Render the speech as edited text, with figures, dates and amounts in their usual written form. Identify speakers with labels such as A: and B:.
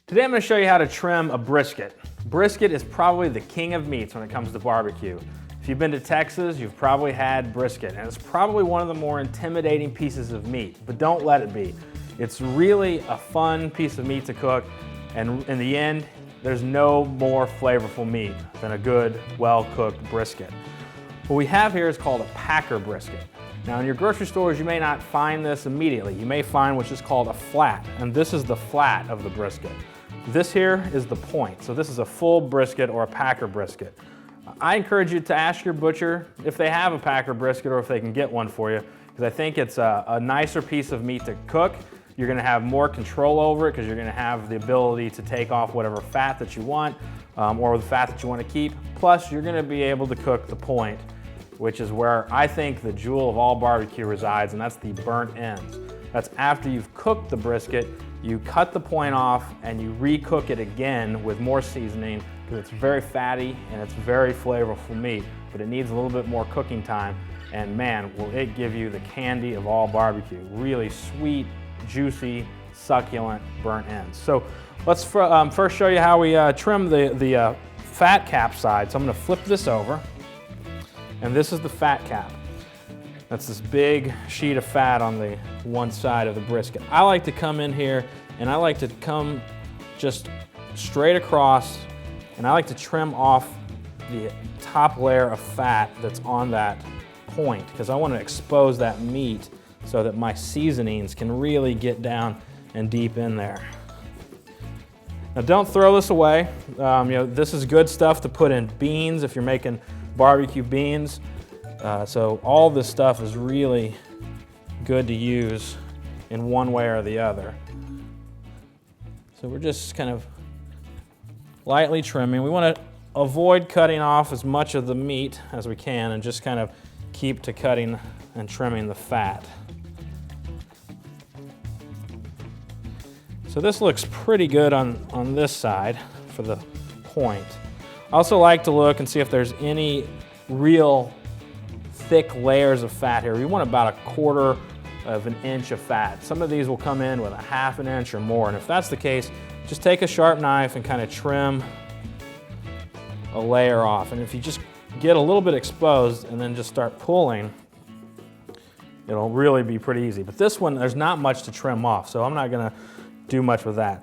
A: Today I'm going to show you how to trim a brisket. Brisket is probably the king of meats when it comes to barbecue. If you've been to Texas, you've probably had brisket, and it's probably one of the more intimidating pieces of meat, but don't let it be. It's really a fun piece of meat to cook, and in the end, there's no more flavorful meat than a good, well-cooked brisket. What we have here is called a packer brisket. Now in your grocery stores, you may not find this immediately. You may find what's just called a flat, and this is the flat of the brisket. This here is the point. So this is a full brisket or a packer brisket. I encourage you to ask your butcher if they have a packer brisket or if they can get one for you, because I think it's a nicer piece of meat to cook. You're gonna have more control over it because you're gonna have the ability to take off whatever fat that you want or the fat that you want to keep. Plus, you're gonna be able to cook the point, which is where I think the jewel of all barbecue resides, and that's the burnt ends. That's after you've cooked the brisket, you cut the point off and you re-cook it again with more seasoning because it's very fatty and it's very flavorful meat, but it needs a little bit more cooking time. And man, will it give you the candy of all barbecue. Really sweet, juicy, succulent burnt ends. So let's first show you how we trim the fat cap side. So I'm gonna flip this over, and this is the fat cap. That's this big sheet of fat on the one side of the brisket. I like to come in here and I like to come just straight across, and I like to trim off the top layer of fat that's on that point because I want to expose that meat so that my seasonings can really get down and deep in there. Now don't throw this away. This is good stuff to put in beans if you're making barbecue beans. So all this stuff is really good to use in one way or the other. So we're just kind of lightly trimming. We want to avoid cutting off as much of the meat as we can and just kind of keep to cutting and trimming the fat. So this looks pretty good on this side for the point. I also like to look and see if there's any real thick layers of fat here. You want about 1/4 of an inch of fat. Some of these will come in with 1/2 inch or more, and if that's the case, just take a sharp knife and kind of trim a layer off. And if you just get a little bit exposed and then just start pulling, it'll really be pretty easy. But this one, there's not much to trim off, so I'm not gonna do much with that.